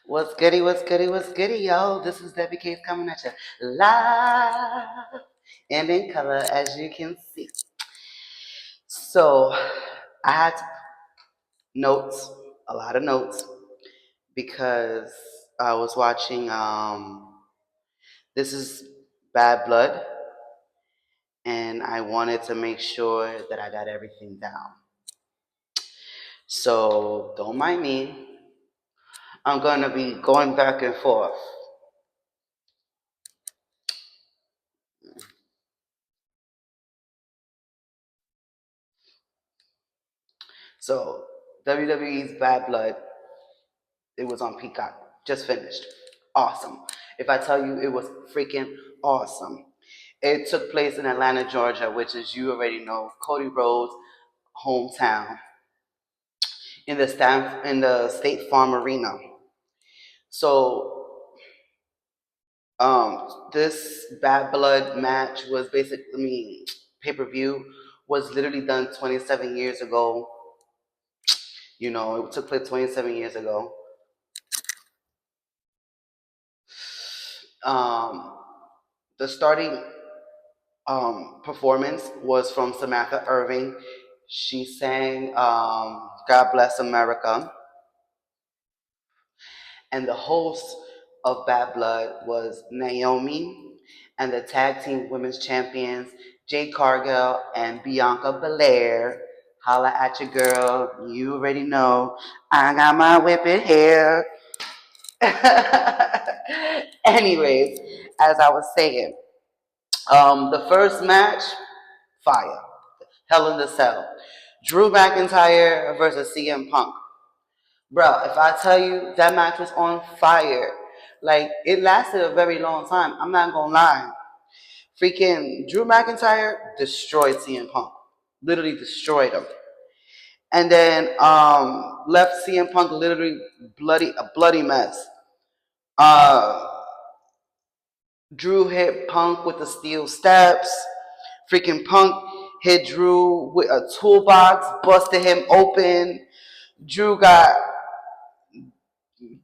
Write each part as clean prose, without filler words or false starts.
What's goody, what's goody, what's goody, yo? This is Debbie Case coming at you live and in color, as you can see. So, I had notes, a lot of notes, because I was watching This is Bad Blood, and I wanted to make sure that I got everything down. So, don't mind me. I'm going to be going back and forth. So, WWE's Bad Blood, it was on Peacock, just finished. Awesome. If I tell you, it was freaking awesome. It took place in Atlanta, Georgia, which, as you already know, Cody Rhodes' hometown, in the State Farm Arena. So, this Bad Blood match was basically, pay per view was literally done 27 years ago. You know, it took place 27 years ago. Um, the starting performance was from Samantha Irving. She sang God Bless America. And the host of Bad Blood was Naomi, and the tag team women's champions, Jade Cargill and Bianca Belair. Holla at your girl. You already know. I got my whipping hair. Anyways, as I was saying, the first match, fire. Hell in the Cell. Drew McIntyre versus CM Punk. Bro, if I tell you that match was on fire, like it lasted a very long time. I'm not gonna lie. Freaking Drew McIntyre destroyed CM Punk. Literally destroyed him. And then left CM Punk literally a bloody mess. Uh Drew hit Punk with the steel steps. Freaking Punk hit Drew with a toolbox, busted him open. Drew got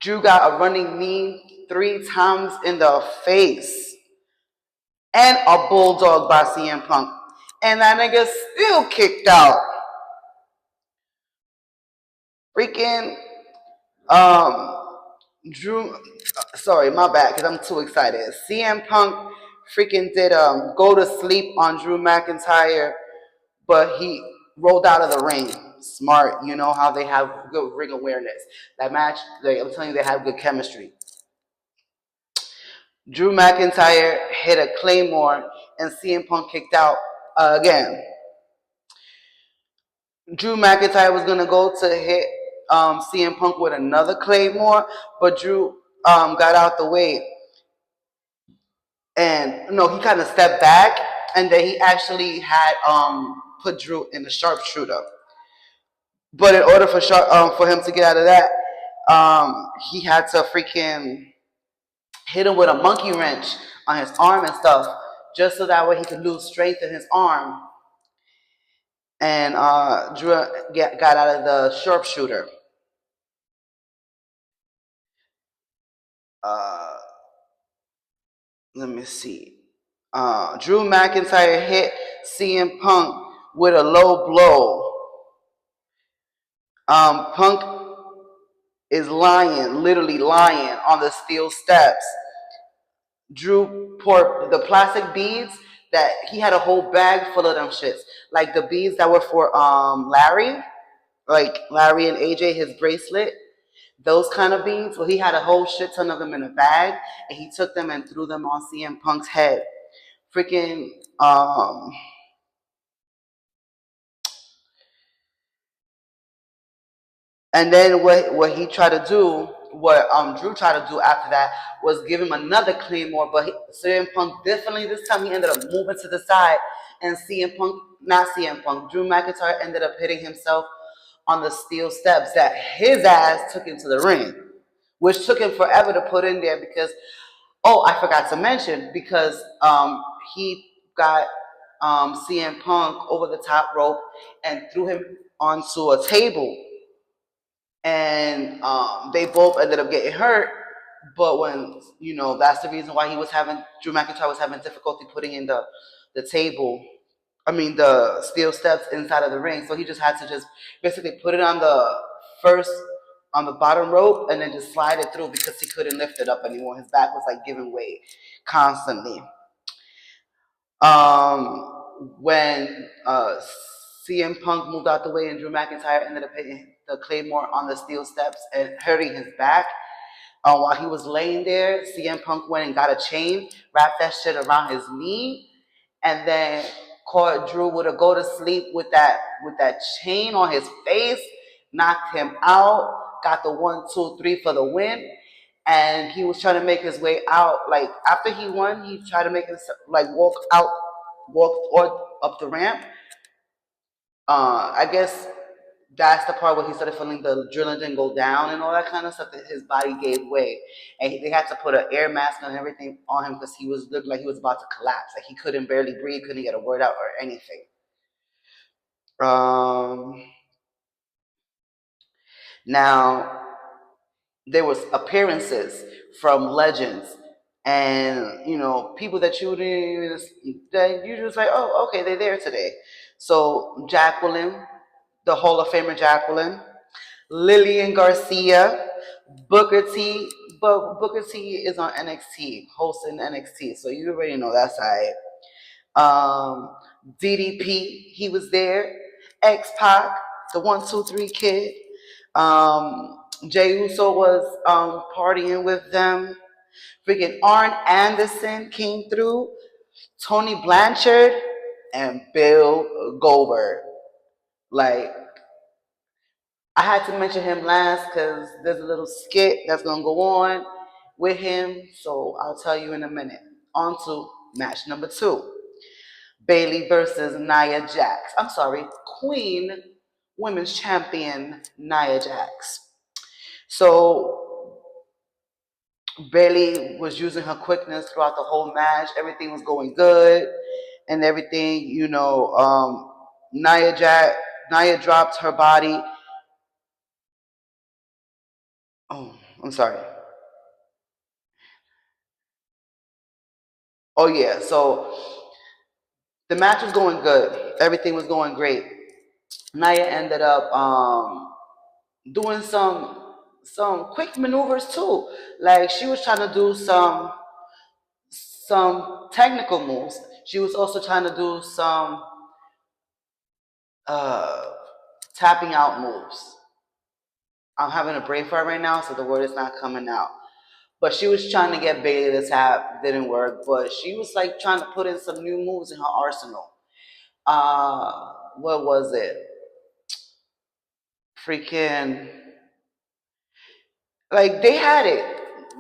Drew got a running knee 3 times in the face. And a bulldog by CM Punk. And that nigga still kicked out. Freaking Drew, sorry, my bad, because I'm too excited. CM Punk freaking did go to sleep on Drew McIntyre, but he rolled out of the ring. Smart, you know how they have good ring awareness. That match, I'm telling you, they have good chemistry. Drew McIntyre hit a Claymore, and CM Punk kicked out again. Drew McIntyre was gonna go to hit CM Punk with another Claymore, but Drew got out the way, and no, he kind of stepped back, and then he actually had put Drew in the sharpshooter. But in order for him to get out of that, he had to freaking hit him with a monkey wrench on his arm and stuff, just so that way he could lose strength in his arm. And Drew got out of the sharpshooter. Uh, Let me see. Drew McIntyre hit CM Punk with a low blow. Punk is lying, literally lying on the steel steps. Drew poured the plastic beads that he had a whole bag full of them shits. Like the beads that were for Larry, like Larry and AJ, his bracelet, those kind of beads. Well, he had a whole shit ton of them in a bag, and he took them and threw them on CM Punk's head. Freaking and then what he tried to do, what Drew tried to do after that was give him another claymore, but CM Punk definitely this time he ended up moving to the side, and CM Punk, not CM Punk, Drew McIntyre ended up hitting himself on the steel steps that his ass took into the ring, which took him forever to put in there because, oh, I forgot to mention, because he got CM Punk over the top rope and threw him onto a table, and they both ended up getting hurt. But when that's the reason why Drew McIntyre was having difficulty putting in the table. I mean the steel steps inside of the ring. So he just had to just basically put it on the first on the bottom rope and then just slide it through because he couldn't lift it up anymore. His back was like giving way constantly. When CM Punk moved out the way and Drew McIntyre ended up hitting the Claymore on the steel steps and hurting his back. While he was laying there, CM Punk went and got a chain, wrapped that shit around his knee, and then caught Drew with a go to sleep with that chain on his face, knocked him out, got the 1, 2, 3 for the win. And he was trying to make his way out. Like after he won, he tried to make his like walk or up the ramp. I guess that's the part where he started feeling the adrenaline go down and all that kind of stuff. That his body gave way, and they had to put an air mask and everything on him because he was looking like he was about to collapse. Like he couldn't barely breathe, couldn't get a word out or anything. Um, Now there was appearances from legends and people that you didn't that you just like, oh, okay, they're there today. So Jacqueline, the Hall of Famer Jacqueline, Lillian Garcia, Booker T. But Booker T is on NXT, hosting NXT, so you already know that side. DDP, he was there. X Pac, the 1, 2, 3 kid. Jay Uso was partying with them. Freaking Arn Anderson came through. Tony Blanchard and Bill Goldberg. Like, I had to mention him last because there's a little skit that's going to go on with him. So I'll tell you in a minute. On to match number 2. Bayley versus Nia Jax. I'm sorry, Queen Women's Champion Nia Jax. So Bayley was using her quickness throughout the whole match. Everything was going good and everything. Nia dropped her body. Oh, I'm sorry. Oh yeah. So the match was going good. Everything was going great. Nia ended up doing some quick maneuvers too. Like she was trying to do some technical moves. She was also trying to do some uh, tapping out moves. I'm having a brain fart right now, so the word is not coming out. But she was trying to get Bayley to tap, didn't work. But she was like trying to put in some new moves in her arsenal. What was it? Freaking like they had it.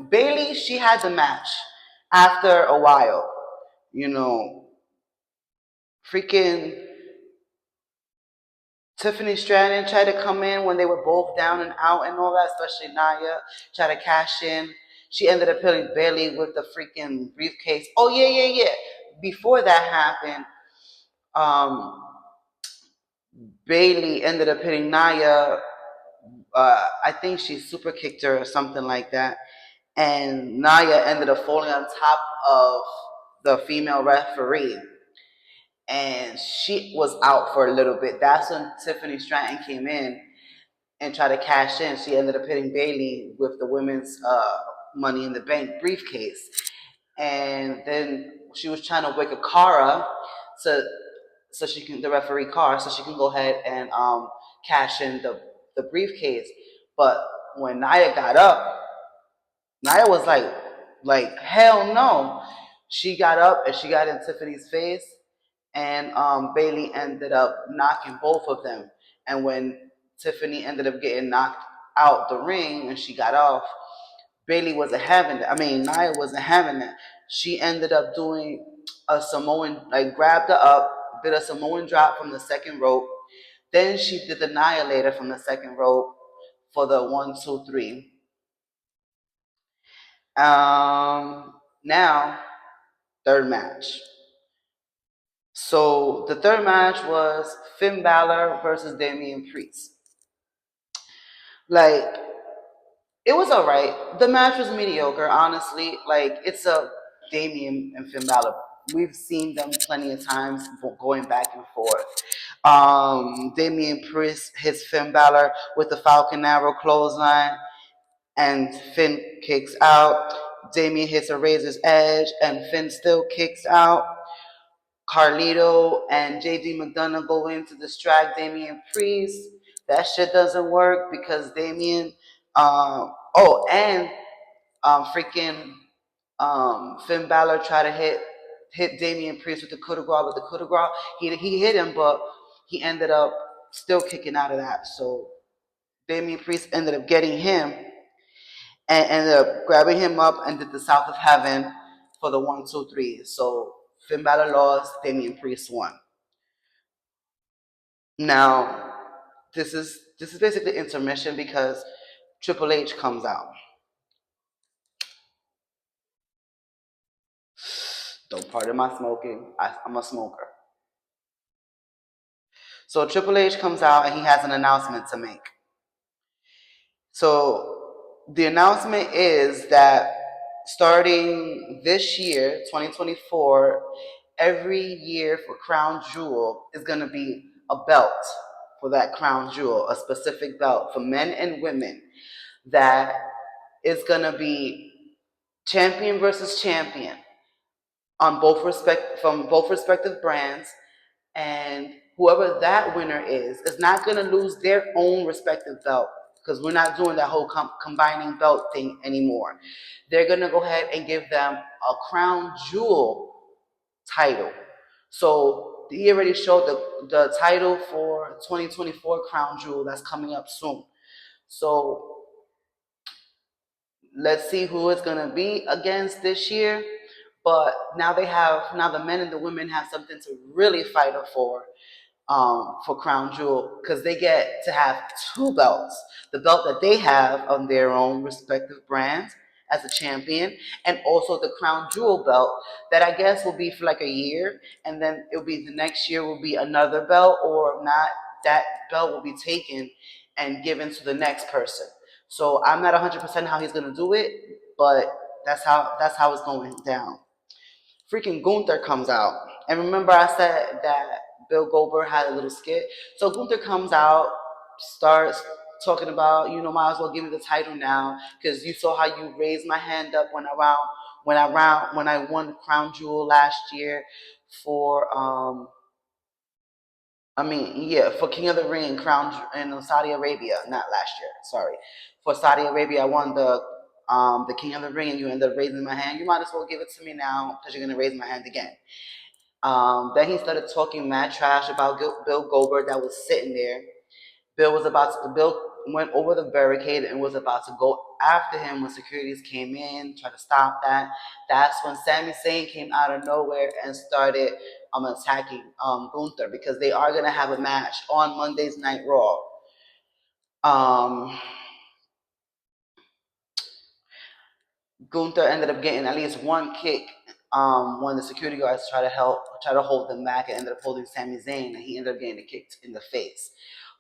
Bayley, she had the match after a while. You know, freaking Tiffany Stratton tried to come in when they were both down and out and all that, especially Nia tried to cash in. She ended up hitting Bayley with the freaking briefcase. Oh yeah, yeah, yeah. Before that happened, um, Bayley ended up hitting Nia. I think she super kicked her or something like that, and Nia ended up falling on top of the female referee, and she was out for a little bit. That's when Tiffany Stratton came in and tried to cash in. She ended up hitting Bayley with the women's Money in the Bank briefcase, and then she was trying to wake a Cara so she can the referee car so she can go ahead and cash in the briefcase. But when Nia got up, Nia was like hell no. She got up and she got in Tiffany's face, and Bayley ended up knocking both of them. And when Tiffany ended up getting knocked out the ring and she got off, Bayley wasn't having that. I mean, Nia wasn't having that. She ended up doing a Samoan, like grabbed her up, did a Samoan drop from the second rope. Then she did the Annihilator from the second rope for the 1, 2, 3. Now, third match. So the third match was Finn Balor versus Damian Priest. Like, it was alright. The match was mediocre, honestly. Like, it's a Damien and Finn Balor. We've seen them plenty of times going back and forth. Damien Priest hits Finn Balor with the Falcon Arrow clothesline, and Finn kicks out. Damien hits a Razor's Edge, and Finn still kicks out. Carlito and JD McDonough go in to distract Damian Priest. That shit doesn't work because Damian. Oh, and freaking Finn Balor tried to hit Damian Priest with the coup de grace, but the coup de grace he hit him, but he ended up still kicking out of that. So Damian Priest ended up getting him and ended up grabbing him up and did the South of Heaven for the 1, 2, 3. So Finn Balor lost, Damian Priest won. Now, this is basically intermission because Triple H comes out. Don't pardon my smoking. I'm a smoker. So Triple H comes out and he has an announcement to make. So the announcement is that starting this year, 2024, every year for Crown Jewel is going to be a belt for that Crown Jewel, a specific belt for men and women that is going to be champion versus champion on from both respective brands, and whoever that winner is not going to lose their own respective belt because we're not doing that whole combining belt thing anymore. They're going to go ahead and give them a Crown Jewel title. So he already showed the title for 2024 Crown Jewel that's coming up soon. So let's see who it's going to be against this year. But now the men and the women have something to really fight for Crown Jewel because they get to have two belts. The belt that they have on their own respective brands as a champion, and also the Crown Jewel belt that I guess will be for like a year, and then it'll be the next year will be another belt, or not, that belt will be taken and given to the next person. So I'm not 100% how he's gonna do it, but that's how it's going down. Freaking Gunther comes out. And remember I said that Bill Goldberg had a little skit? So Gunther comes out, starts talking about, might as well give me the title now, because you saw how you raised my hand up when I won Crown Jewel last year for for King of the Ring, Crown in Saudi Arabia, not last year, sorry. For Saudi Arabia, I won the King of the Ring, and you ended up raising my hand. You might as well give it to me now because you're gonna raise my hand again. Then he started talking mad trash about Bill Goldberg that was sitting there. Bill went over the barricade and was about to go after him when securities came in, tried to stop that. That's when Sami Zayn came out of nowhere and started attacking Gunther, because they are gonna have a match on Monday's Night Raw. Um, Gunther ended up getting at least one kick when the security guards try to hold them back, and ended up holding Sami Zayn, and he ended up getting kicked in the face.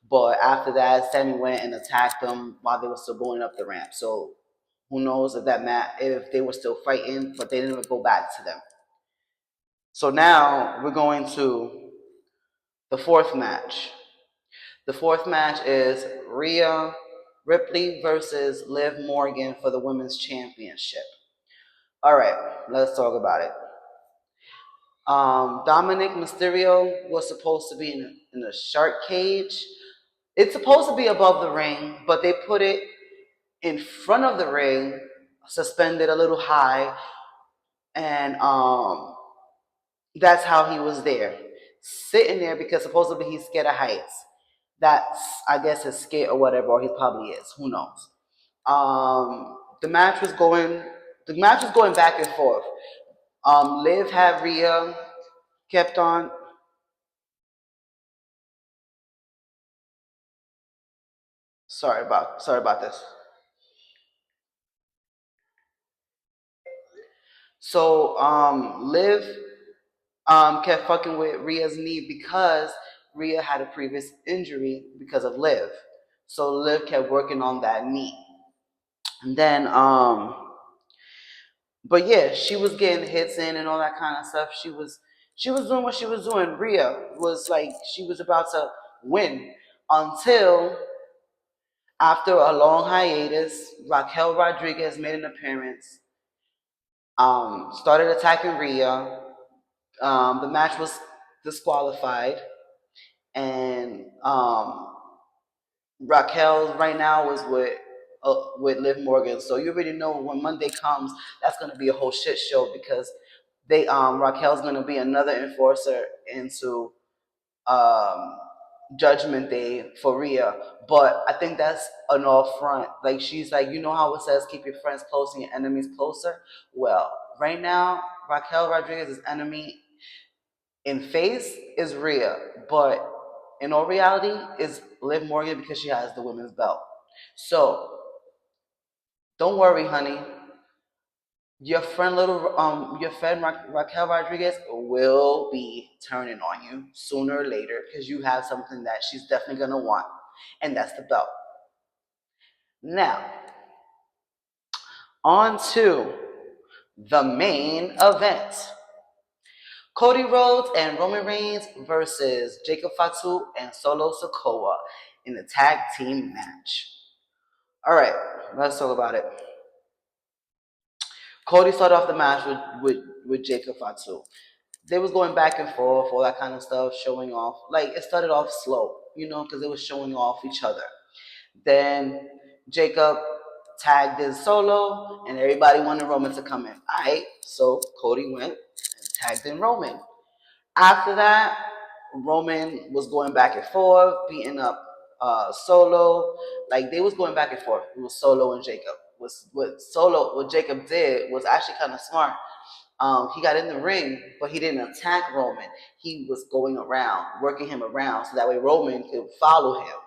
But after that, Sami went and attacked them while they were still going up the ramp. So who knows if they were still fighting, but they didn't go back to them. So now we're going to the fourth match. The fourth match is Rhea Ripley versus Liv Morgan for the Women's Championship. All right, let's talk about it. Dominic Mysterio was supposed to be in a shark cage. It's supposed to be above the ring, but they put it in front of the ring, suspended a little high, and that's how he was there, sitting there, because supposedly he's scared of heights. That's, I guess, his scare or whatever, or he probably is. Who knows? The match was going. The match was going back and forth. Liv had Rhea, kept on. Sorry about this. So Liv kept fucking with Rhea's knee because Rhea had a previous injury because of Liv. So Liv kept working on that knee. And then but yeah, she was getting hits in and all that kind of stuff. She was doing what she was doing. Rhea was like she was about to win until after a long hiatus, Raquel Rodriguez made an appearance, started attacking Rhea. The match was disqualified, and Raquel right now is with Liv Morgan. So you already know when Monday comes, that's going to be a whole shit show because they Raquel's going to be another enforcer into um, Judgment Day for Rhea. But I think that's an all front. Like she's like, you know how it says keep your friends close and your enemies closer. Well, right now Raquel Rodriguez's enemy in face is Rhea, but in all reality is Liv Morgan because she has the women's belt. So don't worry, honey. Your friend Raquel Rodriguez will be turning on you sooner or later because you have something that she's definitely gonna want, and that's the belt. Now, on to the main event. Cody Rhodes and Roman Reigns versus Jacob Fatu and Solo Sikoa in a tag team match. All right, let's talk about it. Cody started off the match with Jacob Fatu. They was going back and forth, all that kind of stuff, showing off. Like it started off slow, because they was showing off each other. Then Jacob tagged in Solo, and everybody wanted Roman to come in. All right, so Cody went and tagged in Roman. After that, Roman was going back and forth, beating up Solo. Like they was going back and forth. It was Solo and Jacob. What Jacob did was actually kind of smart. He got in the ring, but he didn't attack Roman. He was going around, working him around, so that way Roman could follow him.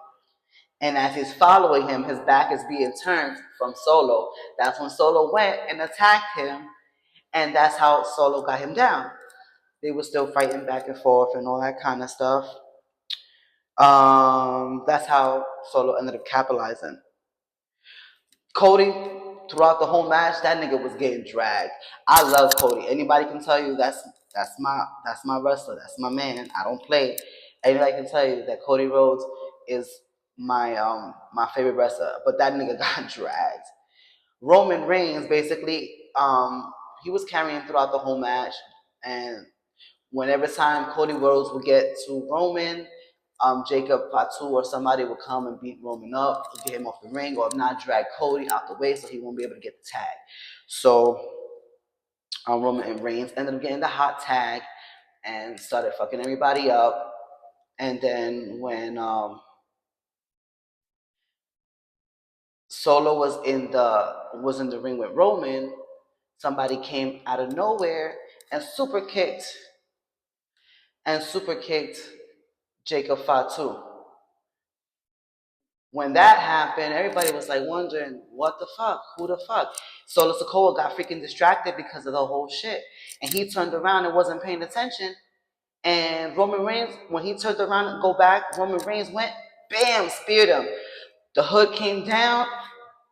And as he's following him, his back is being turned from Solo. That's when Solo went and attacked him, and that's how Solo got him down. They were still fighting back and forth and all that kind of stuff. That's how Solo ended up capitalizing. Cody, throughout the whole match, that nigga was getting dragged. I love Cody. Anybody can tell you that's my wrestler. That's my man. I don't play. Anybody can tell you that Cody Rhodes is my favorite wrestler. But that nigga got dragged. Roman Reigns basically he was carrying throughout the whole match, and whenever time Cody Rhodes would get to Roman, Jacob Fatu or somebody would come and beat Roman up, get him off the ring, or if not, drag Cody out the way so he won't be able to get the tag. So Roman and Reigns ended up getting the hot tag and started fucking everybody up. And then when Solo was in the ring with Roman, somebody came out of nowhere and super kicked Jacob Fatu. When that happened, everybody was like wondering, what the fuck? Who the fuck? Solo Sikoa got freaking distracted because of the whole shit. And he turned around and wasn't paying attention. And Roman Reigns, when he turned around and go back, Roman Reigns went, bam, speared him. The hood came down.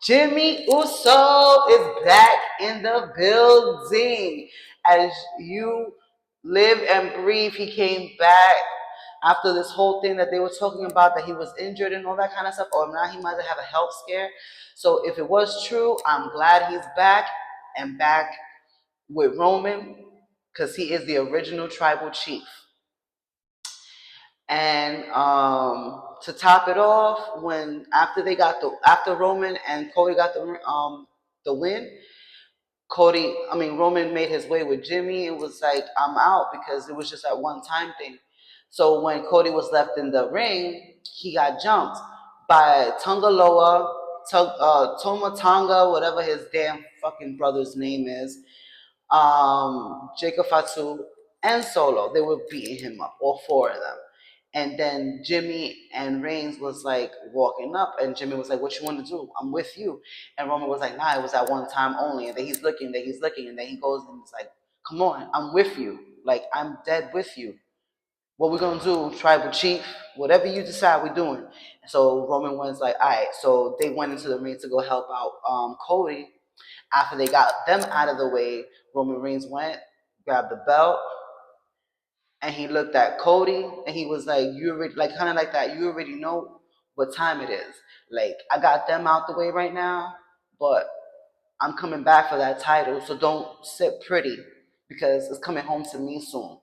Jimmy Uso is back in the building. As you live and breathe, he came back after this whole thing that they were talking about, that he was injured and all that kind of stuff, or not, he might have a health scare. So if it was true, I'm glad he's back and back with Roman, because he is the original tribal chief. And to top it off, when after Roman and Cody got the win, Roman made his way with Jimmy. It was like, I'm out, because it was just that one time thing. So when Cody was left in the ring, he got jumped by Toma Tonga, whatever his damn fucking brother's name is, Jacob Fatu, and Solo. They were beating him up, all four of them. And then Jimmy and Reigns was like walking up, and Jimmy was like, "What you want to do? I'm with you." And Roman was like, "Nah, it was at one time only." And then he's looking, and then he goes and he's like, "Come on, I'm with you. Like, I'm dead with you." what we're gonna do, tribal chief, whatever you decide we're doing. So Roman was like, all right. So they went into the ring to go help out Cody. After they got them out of the way, Roman Reigns went, grabbed the belt, and he looked at Cody, and he was like, "You already like kind of like that. You already know what time it is. Like I got them out the way right now, but I'm coming back for that title. So don't sit pretty because it's coming home to me soon."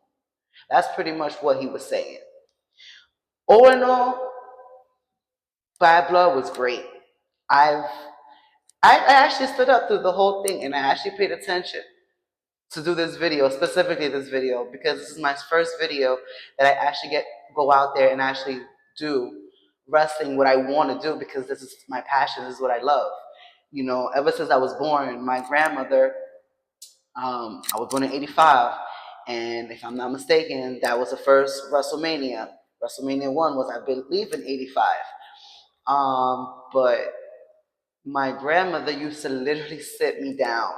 That's pretty much what he was saying. All in all, Bad Blood was great. I've I actually stood up through the whole thing and I actually paid attention to do this video, specifically this video, because this is my first video that I actually get go out there and actually do wrestling what I want to do because this is my passion, this is what I love. You know, ever since I was born, my grandmother, I was born in '85, and if I'm not mistaken, that was the first WrestleMania. WrestleMania 1 was, I believe, in '85. But my grandmother used to literally sit me down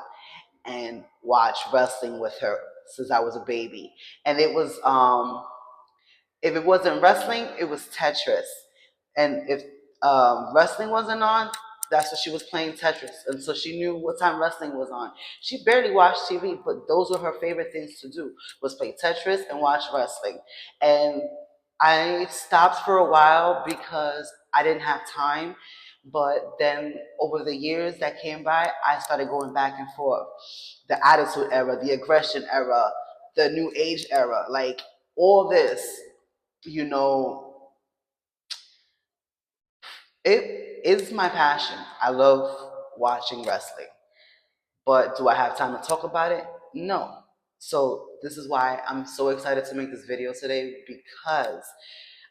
and watch wrestling with her since I was a baby. And it was if it wasn't wrestling, it was Tetris. And if wrestling wasn't on, that's what she was playing Tetris. And so she knew what time wrestling was on. She barely watched TV, but those were her favorite things to do, was play Tetris and watch wrestling. And I stopped for a while because I didn't have time. But then over the years that came by, I started going back and forth. The attitude era, the aggression era, the new age era, like all this, you know, it is my passion. I love watching wrestling. But do I have time to talk about it? No. So this is why I'm so excited to make this video today, because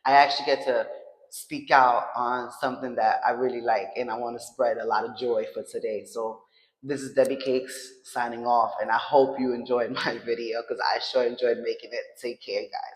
I actually get to speak out on something that I really like and I want to spread a lot of joy for today. So this is Debbie Cakes signing off, and I hope you enjoyed my video because I sure enjoyed making it. Take care, guys.